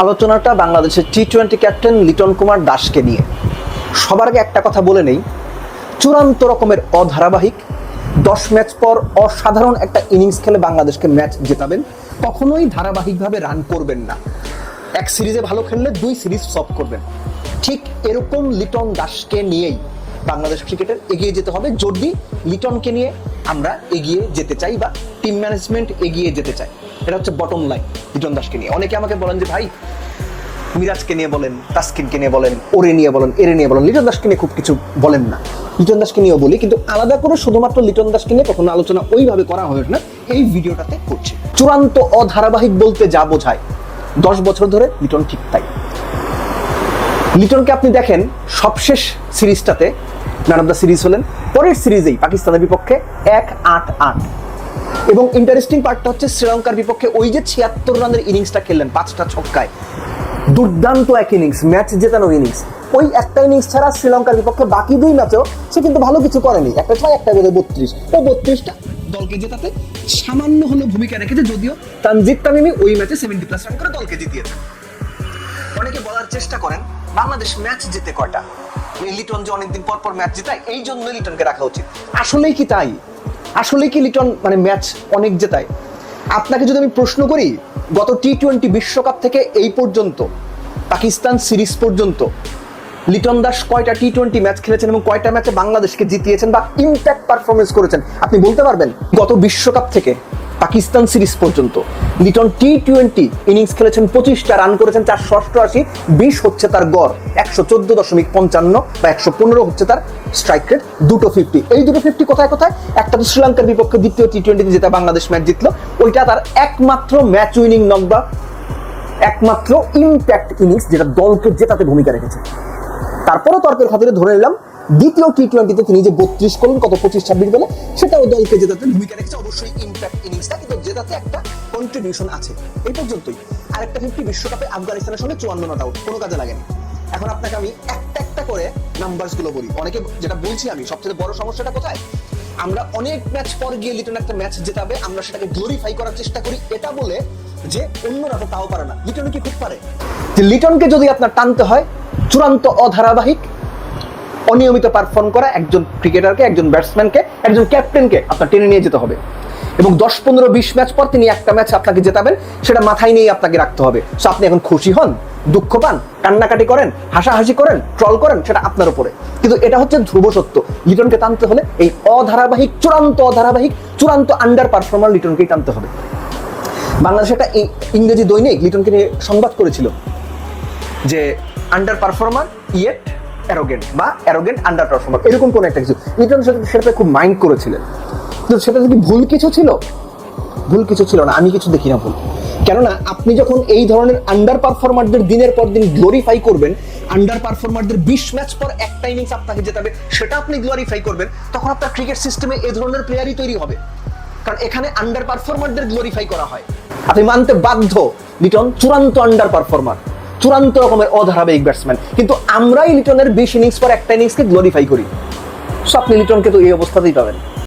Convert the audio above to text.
আলোচনাটা বাংলাদেশের টি-20 ক্যাপ্টেন লিটন কুমার দাসকে নিয়ে। সবার আগে একটা কথা বলে নেই, চূড়ান্ত রকমের অধারাবাহিক 10 ম্যাচ পর অসাধারণ একটা ইনিংস খেলে বাংলাদেশকে ম্যাচ জেতাবেন। কখনোই ধারাবাহিকভাবে রান করবেন না। এক সিরিজে ভালো খেললে 2 সিরিজ সলভ করবেন। ঠিক এরকম লিটন দাসকে নিয়েই বাংলাদেশ ক্রিকেটের এগিয়ে যেতে হবে, যদি লিটনকে নিয়ে আমরা এগিয়ে যেতে চাই বা টিম ম্যানেজমেন্ট এগিয়ে যেতে চাই। এটা হচ্ছে বটম লাইন লিটন দাসকে নিয়ে। অনেকে আমাকে বলেন যে ভাই মিরাজকে নিয়ে বলেন, তাসকিনকে নিয়ে বলেন, ওরে নিয়ে বলেন, এরে নিয়ে বলেন, লিটন দাসকে নিয়ে খুব কিছু বলেন না। লিটন দাসকে নিয়েও বলি, কিন্তু আলাদা করে শুধুমাত্র লিটন দাসকে নিয়ে কখনো আলোচনা ওইভাবে করা হয় না। এই ভিডিওটাতে করছি। চূড়ান্ত অধারাবাহিক বলতে যা বোঝায় 10 বছর ধরে লিটন ঠিক তাই। লিটনকে আপনি দেখেন সবশেষ সিরিজটাতে ম্যান অফ দ্য সিরিজ হলেন, পরের সিরিজেই পাকিস্তানের বিপক্ষে 1-8-8। এবং ইন্টারেস্টিং পার্টটা হচ্ছে শ্রীলঙ্কার বিপক্ষে ওই যে 76 রানের ইনিংসটা খেললেন 5টা ছক্কায়, দুর্দান্ত এক ইনিংস, ম্যাচ জেতানো ইনিংস। ওই একটা ইনিংস ছাড়া শ্রীলঙ্কার বিপক্ষে বাকি 2 ম্যাচেও সে কিন্তু ভালো কিছু করেনি। একটা 6, একটা বোধহয় 32। ও 32টা দলকে জেতাতে সামান্য হলো ভূমিকা রেখেছে, যদিও তানজিদ তামিমি ওই ম্যাচে 70+ রান করে দলকে জিতিয়েছে। অনেকে বলার চেষ্টা করেন বাংলাদেশ ম্যাচ জিতে কয়টা, লিটন যে অনেকদিন পর পর ম্যাচ জেতায় এই জন্য লিটনকে রাখা উচিত। আসলেই কি তাই? আসলেই কি লিটন ম্যাচ অনেক জেতায়? আপনাকে যদি আমি প্রশ্ন করি, গত টি-20 বিশ্বকাপ থেকে এই পর্যন্ত পাকিস্তান সিরিজ পর্যন্ত লিটন দাস কয়টা টি-20 ম্যাচ খেলেছেন এবং কয়টা ম্যাচে বাংলাদেশকে জিতিয়েছেন বা ইম্প্যাক্ট পারফরমেন্স করেছেন আপনি বলতে পারবেন? গত বিশ্বকাপ থেকে পাকিস্তান সিরিজ পর্যন্ত লিটন টি-20 ইনিংস খেলেছেন 25টা, রান করেছেন 488, 20 হচ্ছে তার গড়, 114.55 বা 115 হচ্ছে তার স্ট্রাইক রেট, 2 50। এই 2 50 কোথায় কোথায়? একটা তো শ্রীলঙ্কার বিপক্ষে দ্বিতীয় টি-20 যেটা বাংলাদেশ ম্যাচ জিতলো, ওইটা তার একমাত্র ম্যাচ উইনিং নকবা, একমাত্র ইম্প্যাক্ট ইনিংস যেটা দলকে জেতাতে ভূমিকা রেখেছে। তারপরে তর্কের খাতিরে ধরে নিলাম দ্বিতীয় টি-20তে তিনি যে 32 করলেন কত 25-26 বলে, সেটাও দলকে জেতাতে ভূমিকা রেখেছে। অবশ্যই ইম্প্যাক্ট ইনিংসটা, কিন্তু জেতাতে একটা কন্ট্রিবিউশন আছে। এই পর্যন্তই। আরেকটা 50 বিশ্বকাপে আফগানিস্তানের সঙ্গে 54 নট আউট, কোনো কাজে লাগেনি। এখন আপনাকে আমি একটা একটা করে নাম্বারস গুলো বলি। অনেকে যেটা বলছি আমি, সবচেয়ে বড় সমস্যাটা কোথায়? আমরা অনেক ম্যাচ পর গিয়ে লিটন একটা ম্যাচ জেতাবে, আমরা সেটাকে গ্লোরিফাই করার চেষ্টা করি এটা বলে যে অন্যরা তো তাও পারে না। লিটন কি খুব পারে? যে লিটনকে যদি আপনার টানতে হয় চূড়ান্ত অধারাবাহিক অনিয়মিত পারফর্ম করা একজন ক্রিকেটারকে, একজন ব্যাটসম্যানকে, একজন ক্যাপ্টেনকে আপনার টেনে নিয়ে যেতে হবে। এবং 10, 15, 20 ম্যাচ পর তিনি একটা ম্যাচ আপনাকে জেতাবেন, সেটা মাথায় নিয়ে আপনাকে রাখতে হবে। সো আপনি এখন খুশি হন, দুঃখ পান, কান্নাকাটি করেন, হাসাহাসি করেন, ট্রল করেন, সেটা আপনার উপরে। কিন্তু এটা হচ্ছে ধ্রুব সত্য। লিটনকে টানতে হলে এই অধারাবাহিক, চূড়ান্ত অধারাবাহিক, চূড়ান্ত আন্ডার পারফর্মার লিটনকেই টানতে হবে। বাংলাদেশে একটা ইংরেজি দৈনিক লিটনকে নিয়ে সংবাদ করেছিল যে আন্ডার পারফর্মার ইয়েট অ্যারোগেন্ট বা অ্যারোগেন্ট আন্ডার পারফর্মার, এরকম কোন একটা কিছু। লিটন সেটাতে খুব মাইন্ড করেছিলেন। তো সেটা কি ভুল কিছু ছিল? ভুল কিছু ছিল না, আমি কিছু দেখি না ভুল। কেননা আপনি যখন এই ধরনের আন্ডার পারফর্মারদের দিনের পর দিন গ্লোরিফাই করবেন, আন্ডার পারফর্মারদের 20 ম্যাচ পর একটা ইনিংস আপনাকে জেতাবে সেটা আপনি গ্লোরিফাই করবেন, তখন আপনার ক্রিকেট সিস্টেমে এই ধরনের প্লেয়ারই তৈরি হবে। কারণ এখানে আন্ডার পারফর্মারদের গ্লোরিফাই করা হয়। আপনি মানতে বাধ্য লিটন চূড়ান্ত আন্ডার পারফর্মার, চূড়ান্ত রকমের অধারাবাহিক ব্যাটসম্যান, কিন্তু আমরাই লিটনের 20 ইনিংস পর একটা ইনিংসকে গ্লোরিফাই করি। সো আপনি লিটনকে তো এই অবস্থাতেই পাবেন।